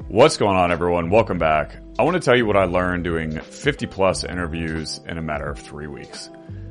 What's going on, everyone? Welcome back. I want to tell you what I learned doing 50 plus interviews in a matter of 3 weeks.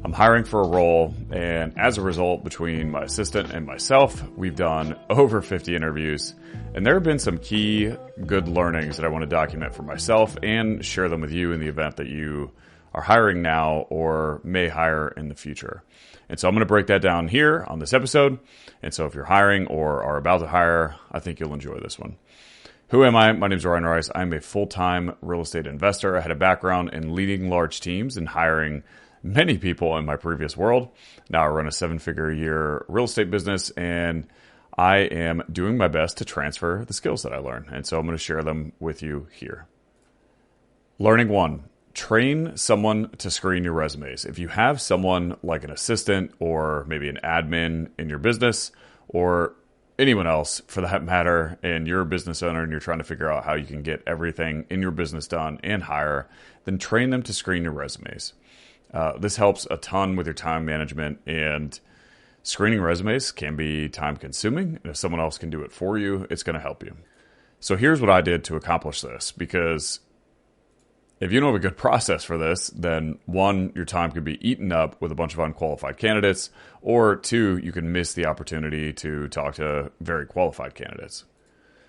I'm hiring for a role, and as a result, between my assistant and myself, we've done over 50 interviews, and there have been some key good learnings that I want to document for myself and share them with you in the event that you are hiring now or may hire in the future. And so I'm going to break that down here on this episode. And so if you're hiring or are about to hire, I think you'll enjoy this one. Who am I? My name is Ryan Rice. I'm a full-time real estate investor. I had a background in leading large teams and hiring many people in my previous world. Now I run a 7-figure a year real estate business, and I am doing my best to transfer the skills that I learn. And so I'm going to share them with you here. Learning 1. Train someone to screen your resumes. If you have someone like an assistant or maybe an admin in your business or anyone else for that matter, and you're a business owner and you're trying to figure out how you can get everything in your business done and hire, then train them to screen your resumes. This helps a ton with your time management, and screening resumes can be time consuming. And if someone else can do it for you, it's going to help you. So here's what I did to accomplish this, because if you don't have a good process for this, then 1, your time could be eaten up with a bunch of unqualified candidates, or 2, you can miss the opportunity to talk to very qualified candidates.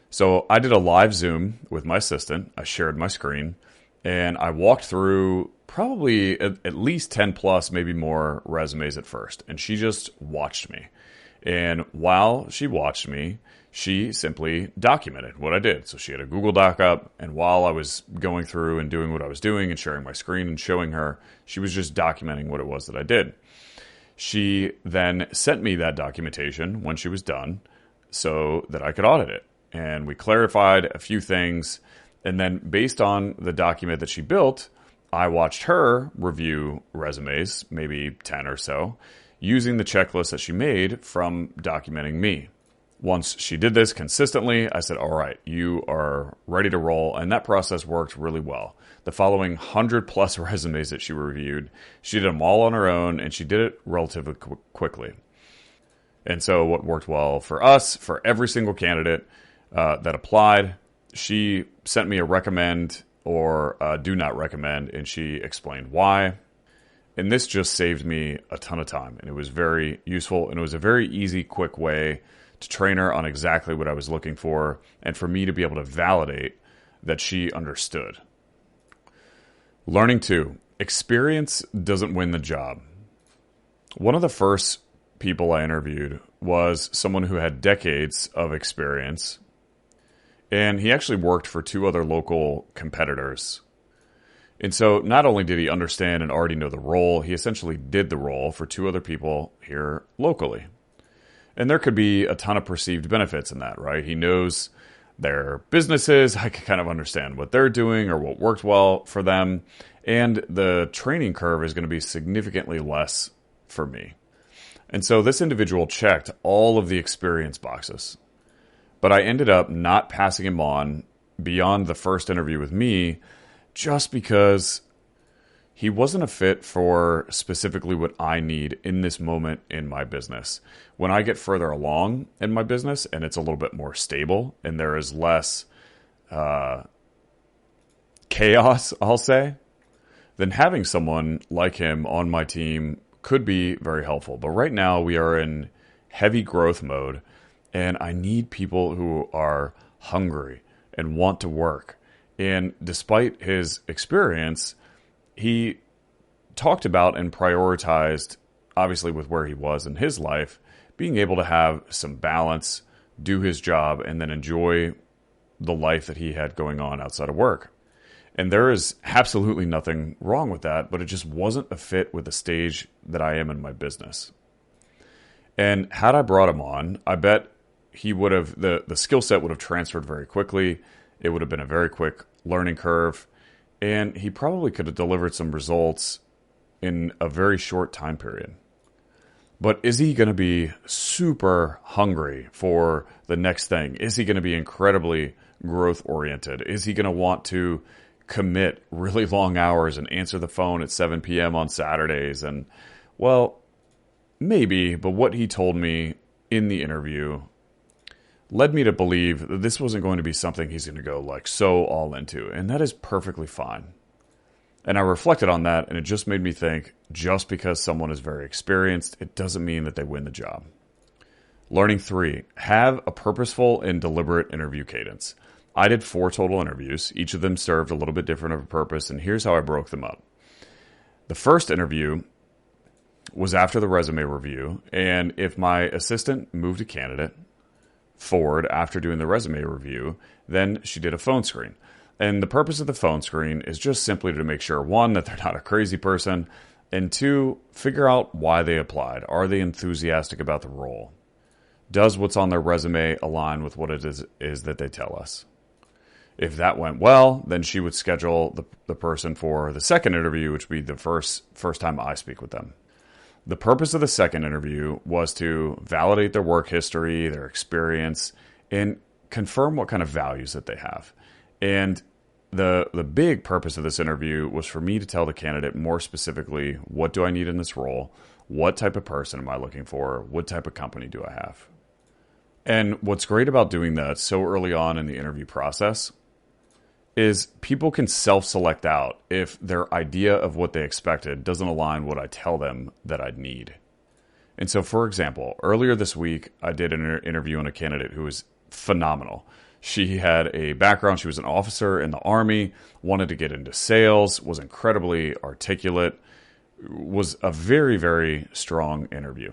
So I did a live Zoom with my assistant. I shared my screen, and I walked through probably at least 10 plus, maybe more resumes at first. And she just watched me. And while she watched me, she simply documented what I did. So she had a Google Doc up, and while I was going through and doing what I was doing and sharing my screen and showing her, she was just documenting what it was that I did. She then sent me that documentation when she was done so that I could audit it. And we clarified a few things. And then based on the document that she built, I watched her review resumes, maybe 10 or so, using the checklist that she made from documenting me. Once she did this consistently, I said, all right, you are ready to roll. And that process worked really well. The following 100 plus resumes that she reviewed, she did them all on her own, and she did it relatively quickly. And so what worked well for us, for every single candidate that applied, she sent me a recommend or do not recommend, and she explained why. And this just saved me a ton of time, and it was very useful, and it was a very easy, quick way to train her on exactly what I was looking for, and for me to be able to validate that she understood. Learning 2, experience doesn't win the job. One of the first people I interviewed was someone who had decades of experience, and he actually worked for 2 other local competitors. And so not only did he understand and already know the role, he essentially did the role for 2 other people here locally. And there could be a ton of perceived benefits in that, right? He knows their businesses. I can kind of understand what they're doing or what worked well for them. And the training curve is going to be significantly less for me. And so this individual checked all of the experience boxes. But I ended up not passing him on beyond the first interview with me just because he wasn't a fit for specifically what I need in this moment in my business. When I get further along in my business and it's a little bit more stable and there is less chaos, I'll say, then having someone like him on my team could be very helpful. But right now we are in heavy growth mode, and I need people who are hungry and want to work. And despite his experience, he talked about and prioritized, obviously with where he was in his life, being able to have some balance, do his job, and then enjoy the life that he had going on outside of work. And there is absolutely nothing wrong with that, but it just wasn't a fit with the stage that I am in my business. And had I brought him on, I bet he would have, the skill set would have transferred very quickly. It would have been a very quick learning curve. And he probably could have delivered some results in a very short time period. But is he going to be super hungry for the next thing? Is he going to be incredibly growth oriented? Is he going to want to commit really long hours and answer the phone at 7 p.m. on Saturdays? And well, maybe, but what he told me in the interview led me to believe that this wasn't going to be something he's going to go like so all into. And that is perfectly fine. And I reflected on that, and it just made me think, just because someone is very experienced, it doesn't mean that they win the job. Learning 3, have a purposeful and deliberate interview cadence. I did 4 total interviews. Each of them served a little bit different of a purpose, and here's how I broke them up. The first interview was after the resume review, and if my assistant moved a candidate forward after doing the resume review, then she did a phone screen. And the purpose of the phone screen is just simply to make sure, 1, that they're not a crazy person, and 2, figure out why they applied. Are they enthusiastic about the role? Does what's on their resume align with what it is that they tell us? If that went well, then she would schedule the person for the second interview, which would be the first time I speak with them. The purpose of the second interview was to validate their work history, their experience, and confirm what kind of values that they have. And the big purpose of this interview was for me to tell the candidate more specifically, what do I need in this role? What type of person am I looking for? What type of company do I have? And what's great about doing that so early on in the interview process is people can self-select out if their idea of what they expected doesn't align what I tell them that I'd need. And so, for example, earlier this week, I did an interview on a candidate who was phenomenal. She had a background. She was an officer in the Army, wanted to get into sales, was incredibly articulate, was a very, very strong interview.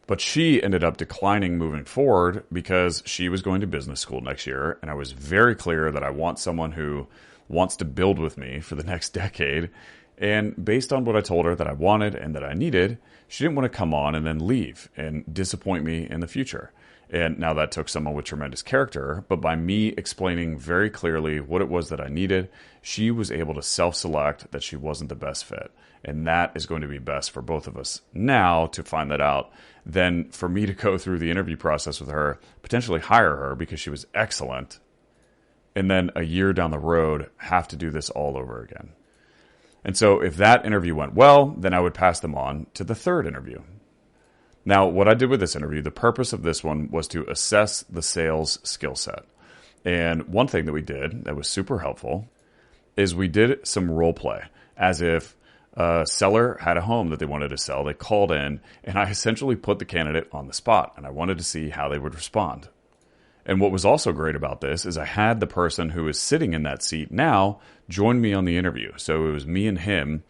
But she ended up declining moving forward because she was going to business school next year. And I was very clear that I want someone who wants to build with me for the next decade. And based on what I told her that I wanted and that I needed, she didn't want to come on and then leave and disappoint me in the future. And now that took someone with tremendous character, but by me explaining very clearly what it was that I needed, she was able to self-select that she wasn't the best fit. And that is going to be best for both of us now to find that out than for me to go through the interview process with her, potentially hire her because she was excellent, and then a year down the road have to do this all over again. And so if that interview went well, then I would pass them on to the third interview. Now, what I did with this interview, the purpose of this one was to assess the sales skill set. And one thing that we did that was super helpful is we did some role play, as if a seller had a home that they wanted to sell. They called in, and I essentially put the candidate on the spot, and I wanted to see how they would respond. And what was also great about this is I had the person who is sitting in that seat now join me on the interview. So it was me and him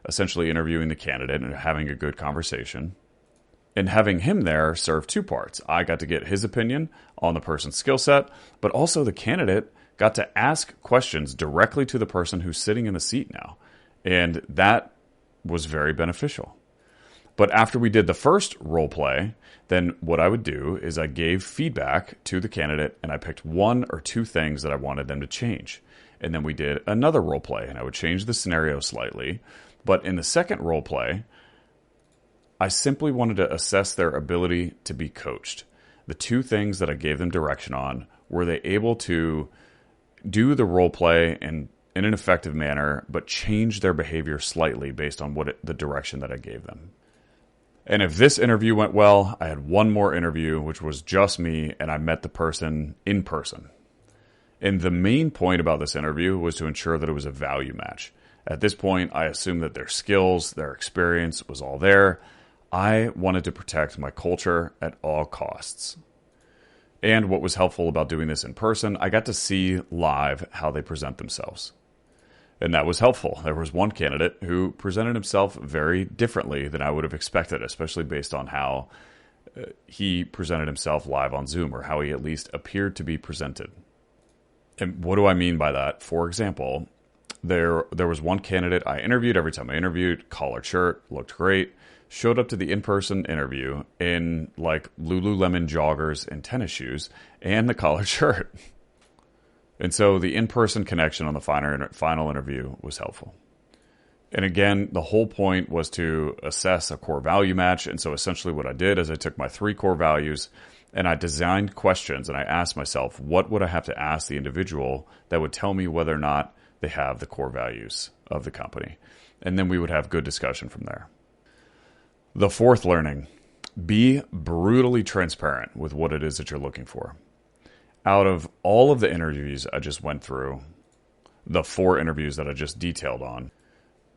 essentially interviewing the candidate and having a good conversation. And having him there served 2 parts. I got to get his opinion on the person's skill set, but also the candidate got to ask questions directly to the person who's sitting in the seat now. And that was very beneficial. But after we did the first role play, then what I would do is I gave feedback to the candidate and I picked 1 or 2 things that I wanted them to change. And then we did another role play and I would change the scenario slightly. But in the second role play, I simply wanted to assess their ability to be coached. The 2 things that I gave them direction on, were they able to do the role play in an effective manner, but change their behavior slightly based on the direction that I gave them. And if this interview went well, I had 1 more interview, which was just me, and I met the person in person. And the main point about this interview was to ensure that it was a value match. At this point, I assumed that their skills, their experience was all there. I wanted to protect my culture at all costs. And what was helpful about doing this in person, I got to see live how they present themselves. And that was helpful. There was one candidate who presented himself very differently than I would have expected, especially based on how he presented himself live on Zoom, or how he at least appeared to be presented. And what do I mean by that? For example, there was one candidate I interviewed. Every time I interviewed, collared shirt, looked great. Showed up to the in-person interview in like Lululemon joggers and tennis shoes and the collared shirt. And so the in-person connection on the final interview was helpful. And again, the whole point was to assess a core value match. And so essentially what I did is I took my 3 core values and I designed questions and I asked myself, what would I have to ask the individual that would tell me whether or not they have the core values of the company? And then we would have good discussion from there. The 4th learning, be brutally transparent with what it is that you're looking for. out of all of the interviews I just went through, the 4 interviews that I just detailed on,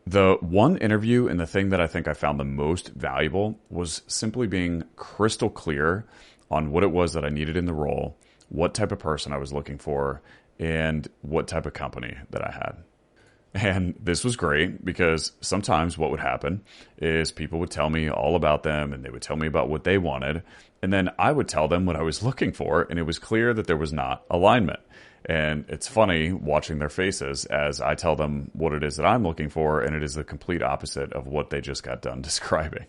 the one interview and the thing that I think I found the most valuable was simply being crystal clear on what it was that I needed in the role, what type of person I was looking for, and what type of company that I had. And this was great because sometimes what would happen is people would tell me all about them and they would tell me about what they wanted. And then I would tell them what I was looking for. And it was clear that there was not alignment. And it's funny watching their faces as I tell them what it is that I'm looking for. And it is the complete opposite of what they just got done describing.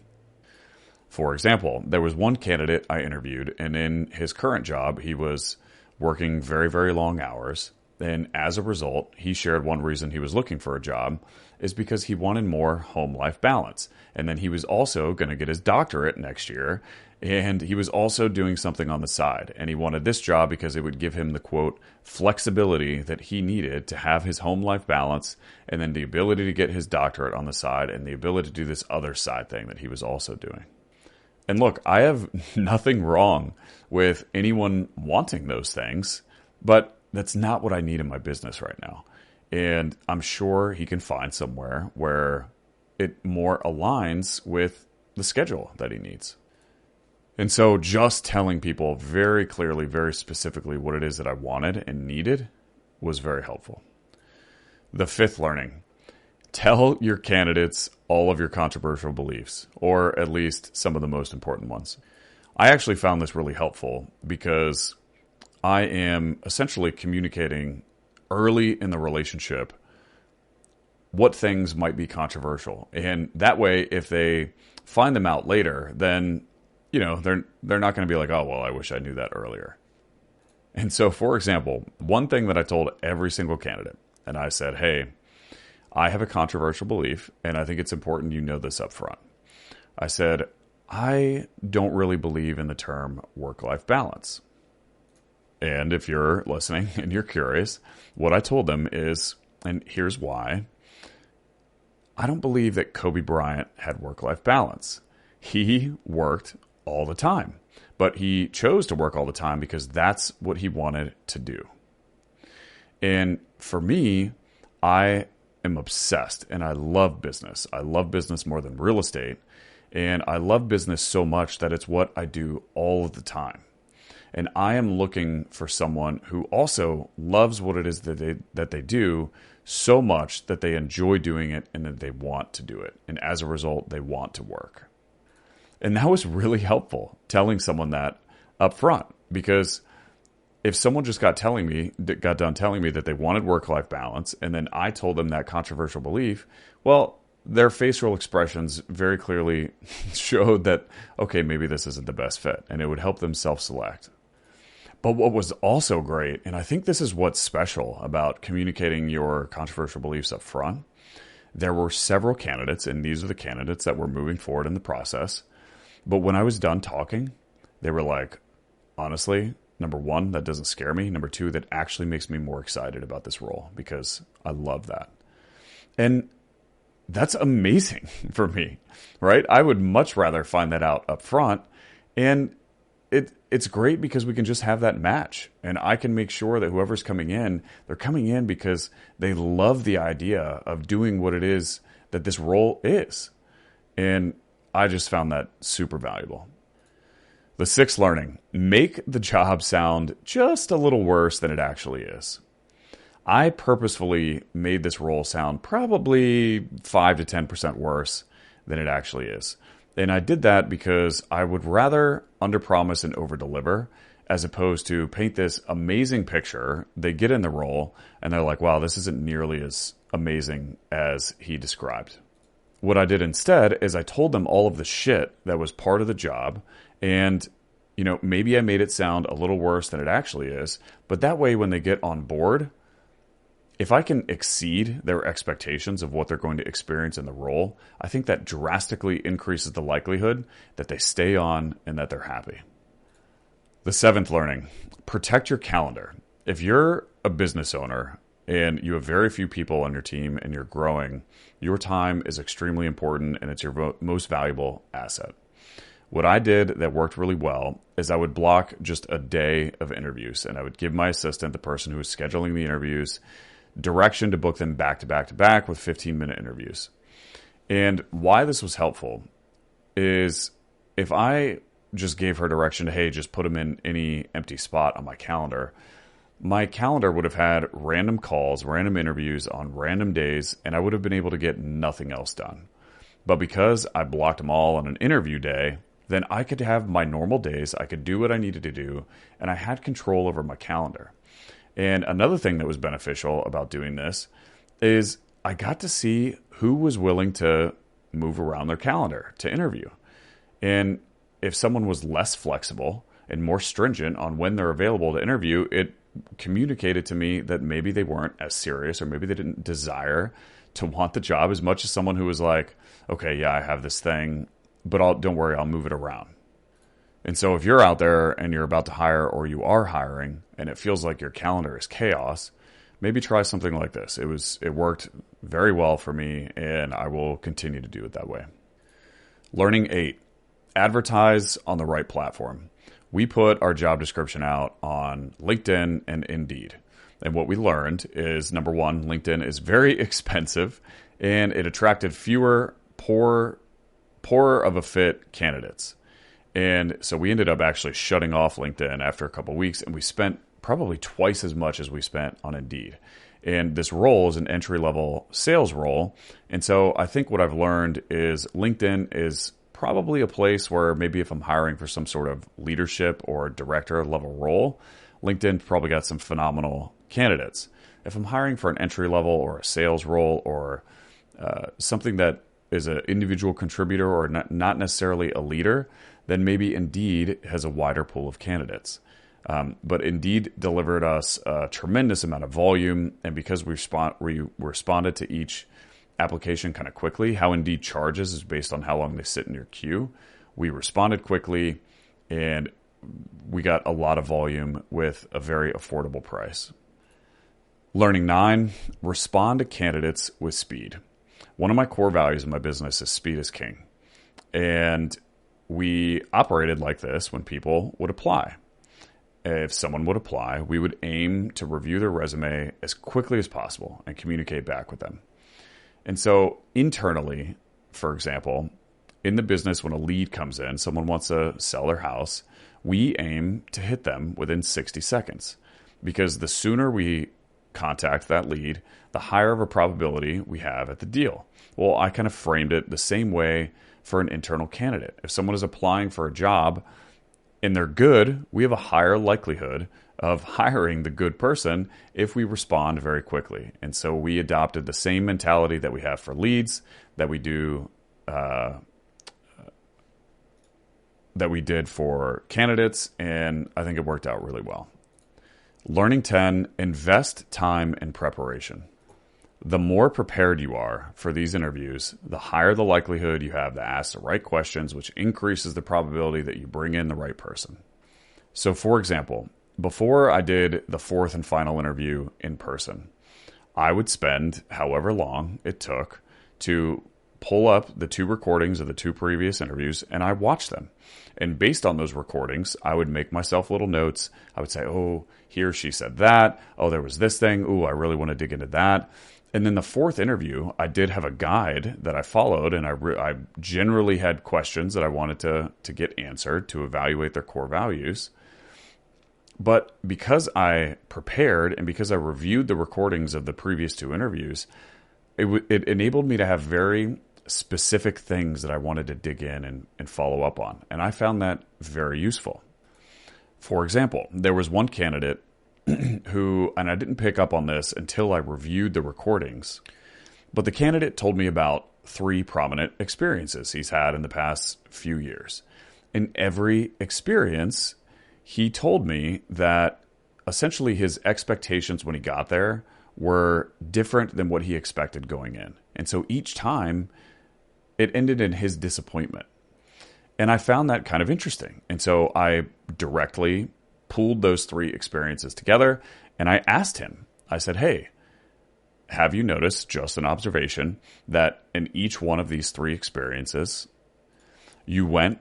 For example, there was one candidate I interviewed, and in his current job, he was working very, very long hours. And as a result, he shared one reason he was looking for a job is because he wanted more home-life balance. And then he was also going to get his doctorate next year. And he was also doing something on the side. And he wanted this job because it would give him the, quote, flexibility that he needed to have his home-life balance, and then the ability to get his doctorate on the side, and the ability to do this other side thing that he was also doing. And look, I have nothing wrong with anyone wanting those things, but that's not what I need in my business right now. And I'm sure he can find somewhere where it more aligns with the schedule that he needs. And so just telling people very clearly, very specifically what it is that I wanted and needed was very helpful. The 5th learning: tell your candidates all of your controversial beliefs, or at least some of the most important ones. I actually found this really helpful because I am essentially communicating early in the relationship what things might be controversial. And that way, if they find them out later, then, they're not going to be like, oh, well, I wish I knew that earlier. And so, for example, one thing that I told every single candidate, and I said, hey, I have a controversial belief, and I think it's important you know this up front. I said, I don't really believe in the term work-life balance. And if you're listening and you're curious, what I told them is, and here's why, I don't believe that Kobe Bryant had work-life balance. He worked all the time, but he chose to work all the time because that's what he wanted to do. And for me, I am obsessed and I love business. I love business more than real estate. And I love business so much that it's what I do all of the time. And I am looking for someone who also loves what it is that they do so much that they enjoy doing it and that they want to do it. And as a result, they want to work. And that was really helpful, telling someone that up front, because if someone just got done telling me that they wanted work-life balance, and then I told them that controversial belief, well, their facial expressions very clearly showed that, okay, maybe this isn't the best fit, and it would help them self-select. But what was also great, and I think this is what's special about communicating your controversial beliefs up front, there were several candidates, and these are the candidates that were moving forward in the process. But when I was done talking, they were like, honestly, number one, that doesn't scare me. Number two, that actually makes me more excited about this role because I love that. And that's amazing for me, right? I would much rather find that out up front. And it's great because we can just have that match. And I can make sure that whoever's coming in, they're coming in because they love the idea of doing what it is that this role is. And I just found that super valuable. The 6th learning: make the job sound just a little worse than it actually is. I purposefully made this role sound probably 5 to 10% worse than it actually is. And I did that because I would rather underpromise and overdeliver as opposed to paint this amazing picture. They get in the role and they're like, wow, this isn't nearly as amazing as he described. What I did instead is I told them all of the shit that was part of the job, and maybe I made it sound a little worse than it actually is, but that way when they get on board, if I can exceed their expectations of what they're going to experience in the role, I think that drastically increases the likelihood that they stay on and that they're happy. The 7th learning: protect your calendar. If you're a business owner and you have very few people on your team and you're growing, your time is extremely important and it's your most valuable asset. What I did that worked really well is I would block just a day of interviews, and I would give my assistant, the person who was scheduling the interviews, direction to book them back to back to back with 15-minute interviews. And why this was helpful is if I just gave her direction to, hey, just put them in any empty spot on my calendar would have had random calls, random interviews on random days, and I would have been able to get nothing else done. But because I blocked them all on an interview day, then I could have my normal days, I could do what I needed to do, and I had control over my calendar. And another thing that was beneficial about doing this is I got to see who was willing to move around their calendar to interview. And if someone was less flexible and more stringent on when they're available to interview, it communicated to me that maybe they weren't as serious, or maybe they didn't desire to want the job as much as someone who was like, okay, yeah, I have this thing, but don't worry, I'll move it around. And so if you're out there and you're about to hire, or you are hiring, and it feels like your calendar is chaos, maybe try something like this. It worked very well for me, and I will continue to do it that way. Learning 8, advertise on the right platform. We put our job description out on LinkedIn and Indeed. And what we learned is, number one, LinkedIn is very expensive, and it attracted fewer poorer of a fit candidates. And so we ended up actually shutting off LinkedIn after a couple of weeks, and we spent probably twice as much as we spent on Indeed. And this role is an entry-level sales role. And so I think what I've learned is LinkedIn is probably a place where maybe if I'm hiring for some sort of leadership or director level role, LinkedIn probably got some phenomenal candidates. If I'm hiring for an entry level or a sales role, or something that is an individual contributor or not necessarily a leader, then maybe Indeed has a wider pool of candidates. But Indeed delivered us a tremendous amount of volume, and because we responded to each application kind of quickly, how Indeed charges is based on how long they sit in your queue. We responded quickly, and we got a lot of volume with a very affordable price. Learning 9, respond to candidates with speed. One of my core values in my business is speed is king. And we operated like this when people would apply. If someone would apply, we would aim to review their resume as quickly as possible and communicate back with them. And so internally, for example, in the business, when a lead comes in, someone wants to sell their house, we aim to hit them within 60 seconds. Because the sooner we contact that lead, the higher of a probability we have at the deal. Well, I kind of framed it the same way for an internal candidate. If someone is applying for a job and they're good, we have a higher likelihood of hiring the good person if we respond very quickly. And so we adopted the same mentality that we have for leads that we did for candidates, and I think it worked out really well. Learning 10, invest time in preparation. The more prepared you are for these interviews, the higher the likelihood you have to ask the right questions, which increases the probability that you bring in the right person. So for example, before I did the 4th and final interview in person, I would spend however long it took to pull up the 2 recordings of the 2 previous interviews, and I watched them. And based on those recordings, I would make myself little notes. I would say, oh, he or she said that. Oh, there was this thing. Ooh, I really want to dig into that. And then the 4th interview, I did have a guide that I followed, and I generally had questions that I wanted to get answered to evaluate their core values. But because I prepared and because I reviewed the recordings of the previous 2 interviews, it enabled me to have very specific things that I wanted to dig in and follow up on. And I found that very useful. For example, there was one candidate who, and I didn't pick up on this until I reviewed the recordings, but the candidate told me about 3 prominent experiences he's had in the past few years. In every experience, he told me that essentially his expectations when he got there were different than what he expected going in. And so each time it ended in his disappointment. And I found that kind of interesting. And so I directly pooled those 3 experiences together, and I asked him, I said, hey, have you noticed, just an observation, that in each one of these 3 experiences, you went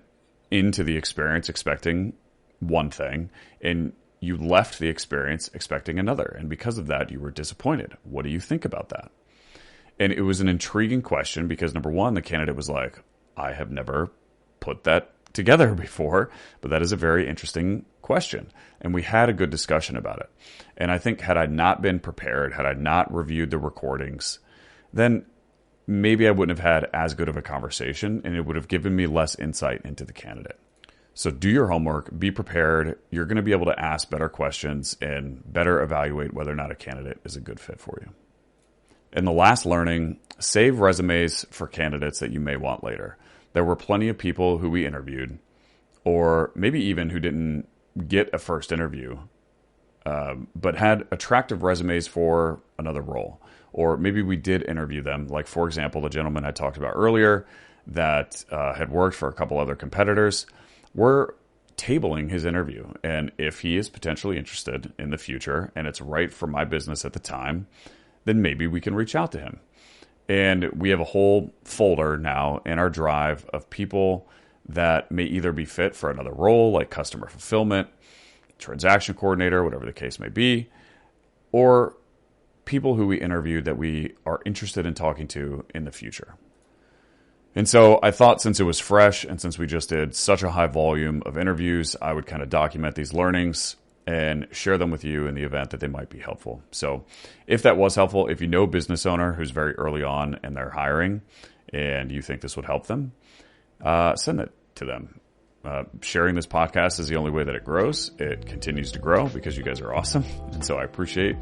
into the experience expecting one thing, and you left the experience expecting another. And because of that, you were disappointed. What do you think about that? And it was an intriguing question because, number one, the candidate was like, I have never put that together before, but that is a very interesting question. And we had a good discussion about it. And I think had I not been prepared, had I not reviewed the recordings, then maybe I wouldn't have had as good of a conversation, and it would have given me less insight into the candidate. So do your homework, be prepared. You're going to be able to ask better questions and better evaluate whether or not a candidate is a good fit for you. And the last learning, save resumes for candidates that you may want later. There were plenty of people who we interviewed, or maybe even who didn't get a first interview, but had attractive resumes for another role. Or maybe we did interview them. Like, for example, the gentleman I talked about earlier that had worked for a couple other competitors. We're tabling his interview. And if he is potentially interested in the future and it's right for my business at the time, then maybe we can reach out to him. And we have a whole folder now in our drive of people that may either be fit for another role, like customer fulfillment, transaction coordinator, whatever the case may be, or people who we interviewed that we are interested in talking to in the future. And so I thought, since it was fresh and since we just did such a high volume of interviews, I would kind of document these learnings and share them with you in the event that they might be helpful. So if that was helpful, if you know a business owner who's very early on and they're hiring and you think this would help them, send it to them. Sharing this podcast is the only way that it grows. It continues to grow because you guys are awesome. And so I appreciate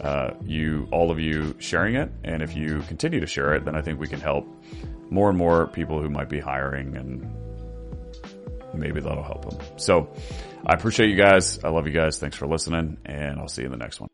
all of you sharing it. And if you continue to share it, then I think we can help more and more people who might be hiring, and maybe that'll help them. So I appreciate you guys. I love you guys. Thanks for listening, and I'll see you in the next one.